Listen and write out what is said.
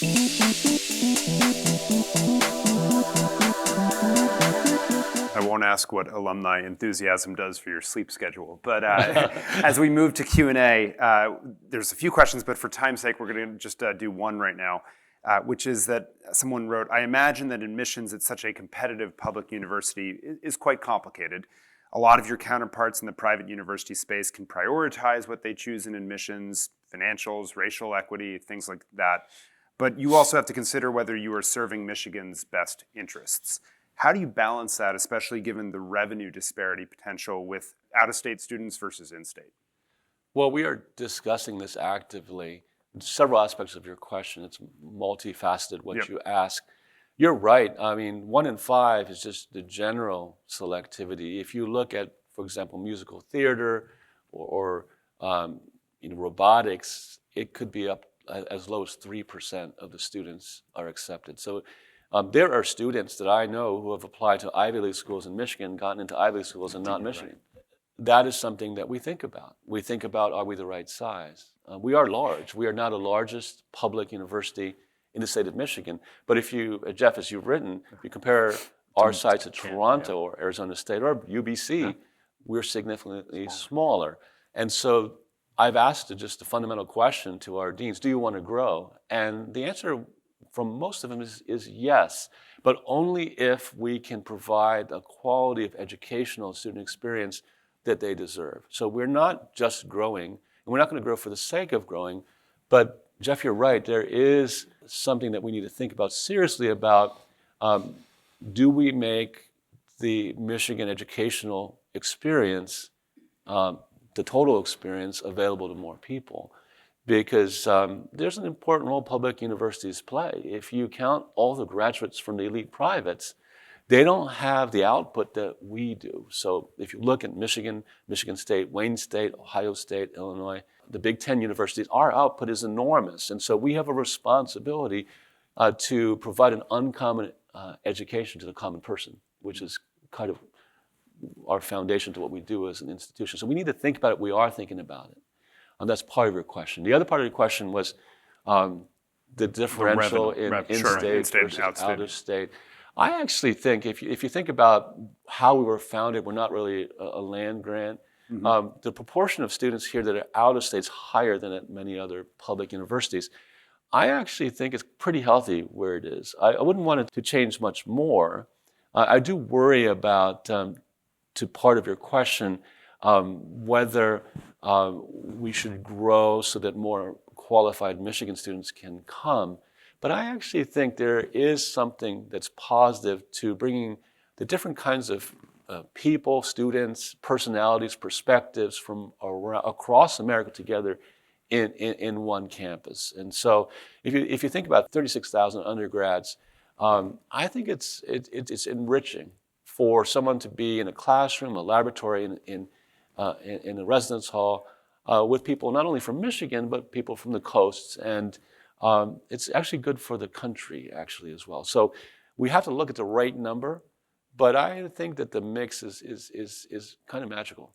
I won't ask what alumni enthusiasm does for your sleep schedule, but as we move to Q&A, there's a few questions, but for time's sake, we're going to just do one right now, which is that someone wrote, I imagine that admissions at such a competitive public university is quite complicated. A lot of your counterparts in the private university space can prioritize what they choose in admissions, financials, racial equity, things like that. But you also have to consider whether you are serving Michigan's best interests. How do you balance that, especially given the revenue disparity potential with out-of-state students versus in-state? Well, we are discussing this actively. Several aspects of your question. It's multifaceted what you ask. You're right. I mean, 1 in 5 is just the general selectivity. If you look at, for example, musical theater or robotics, it could be up as low as 3% of the students are accepted. So there are students that I know who have applied to Ivy League schools in Michigan, gotten into Ivy League schools and not in Michigan. Right. That is something that we think about. We think about, are we the right size? We are large. We are now the largest public university in the state of Michigan. But if you, Jeff, as you've written, if you compare our size to Toronto or Arizona State or UBC, we're significantly smaller. And so I've asked just a fundamental question to our deans, do you want to grow? And the answer from most of them is yes, but only if we can provide a quality of educational student experience that they deserve. So we're not just growing, and we're not going to grow for the sake of growing, but Jeff, you're right, there is something that we need to think about seriously about, do we make the Michigan educational experience, the total experience, available to more people? Because there's an important role public universities play. If you count all the graduates from the elite privates, they don't have the output that we do. So if you look at Michigan, Michigan State, Wayne State, Ohio State, Illinois, the Big Ten universities, our output is enormous. And so we have a responsibility to provide an uncommon education to the common person, which is kind of our foundation to what we do as an institution. So we need to think about it. We are thinking about it. That's part of your question. The other part of your question was the differential in in-state versus out-of-state. I actually think if you think about how we were founded, we're not really a land grant. The proportion of students here that are out-of-state is higher than at many other public universities. I actually think it's pretty healthy where it is. I wouldn't want it to change much more. I do worry about, to part of your question, whether we should grow so that more qualified Michigan students can come. But I actually think there is something that's positive to bringing the different kinds of people, students, personalities, perspectives from across America together in one campus. And so if you think about 36,000 undergrads, I think it's enriching for someone to be in a classroom, a laboratory, in a residence hall with people not only from Michigan, but people from the coasts. And it's actually good for the country, actually, as well. So we have to look at the right number, but I think that the mix is kind of magical.